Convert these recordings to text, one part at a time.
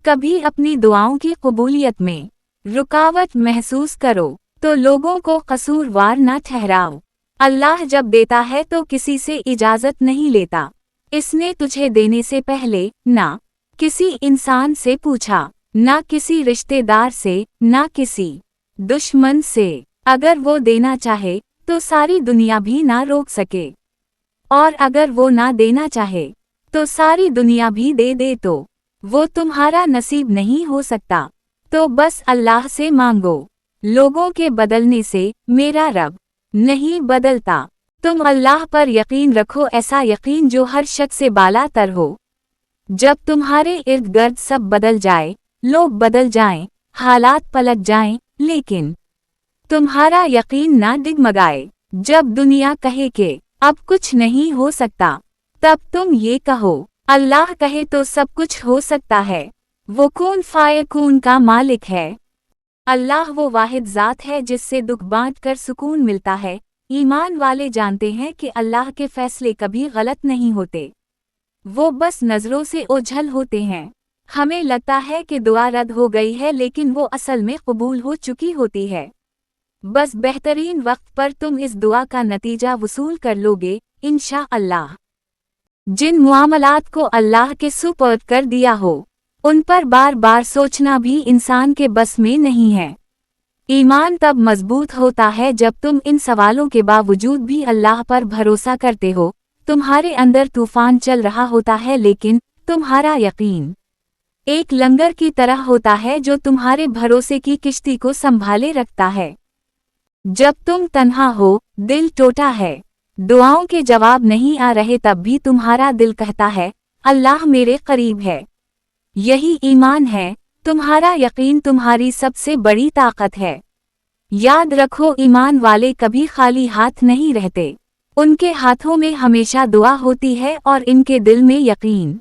कभी अपनी दुआओं की कबूलियत में रुकावट महसूस करो तो लोगों को कसूरवार न ठहराओ। अल्लाह जब देता है तो किसी से इजाज़त नहीं लेता। इसने तुझे देने से पहले ना किसी इंसान से पूछा, ना किसी रिश्तेदार से, ना किसी दुश्मन से। अगर वो देना चाहे तो सारी दुनिया भी ना रोक सके, और अगर वो ना देना चाहे तो सारी दुनिया भी दे दे तो वो तुम्हारा नसीब नहीं हो सकता। तो बस अल्लाह से मांगो। लोगों के बदलने से मेरा रब नहीं बदलता। तुम अल्लाह पर यकीन रखो, ऐसा यकीन जो हर शक से बाला तर हो। जब तुम्हारे इर्द गिर्द सब बदल जाए, लोग बदल जाएं, हालात पलट जाएं, लेकिन तुम्हारा यकीन ना डगमगाए। जब दुनिया कहे कि अब कुछ नहीं हो सकता, तब तुम ये कहो अल्लाह कहे तो सब कुछ हो सकता है। वो कून फायकून का मालिक है। अल्लाह वो वाहिद ज़ात है जिससे दुख बांट कर सुकून मिलता है। ईमान वाले जानते हैं कि अल्लाह के फैसले कभी गलत नहीं होते, वो बस नज़रों से ओझल होते हैं। हमें लगता है कि दुआ रद्द हो गई है, लेकिन वो असल में कबूल हो चुकी होती है। बस बेहतरीन वक्त पर तुम इस दुआ का नतीजा वसूल कर लोगे इंशाअल्लाह। जिन मुआमलात को अल्लाह के सुपुर्द कर दिया हो, उन पर बार बार सोचना भी इंसान के बस में नहीं है। ईमान तब मजबूत होता है जब तुम इन सवालों के बावजूद भी अल्लाह पर भरोसा करते हो। तुम्हारे अंदर तूफान चल रहा होता है, लेकिन तुम्हारा यकीन एक लंगर की तरह होता है जो तुम्हारे भरोसे की किश्ती को संभाले रखता है। जब तुम तन्हा हो, दिल टूटा है, दुआओं के जवाब नहीं आ रहे, तब भी तुम्हारा दिल कहता है अल्लाह मेरे करीब है। यही ईमान है। तुम्हारा यकीन तुम्हारी सबसे बड़ी ताकत है। याद रखो, ईमान वाले कभी खाली हाथ नहीं रहते। उनके हाथों में हमेशा दुआ होती है और इनके दिल में यकीन,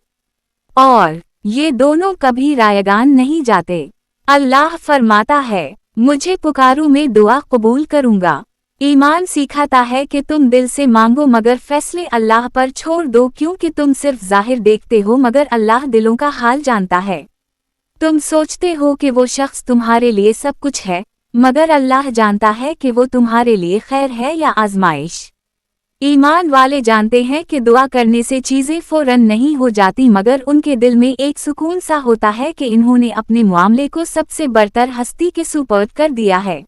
और ये दोनों कभी रायगान नहीं जाते। अल्लाह फरमाता है मुझे पुकारो, मैं दुआ कबूल करूंगा। ईमान सिखाता है कि तुम दिल से मांगो मगर फैसले अल्लाह पर छोड़ दो, क्योंकि तुम सिर्फ जाहिर देखते हो मगर अल्लाह दिलों का हाल जानता है। तुम सोचते हो कि वो शख्स तुम्हारे लिए सब कुछ है, मगर अल्लाह जानता है कि वो तुम्हारे लिए खैर है या आजमाइश। ईमान वाले जानते हैं कि दुआ करने से चीज़ें फौरन नहीं हो जाती, मगर उनके दिल में एक सुकून सा होता है कि इन्होंने अपने मामले को सबसे बरतर हस्ती के सुपुर्द कर दिया है।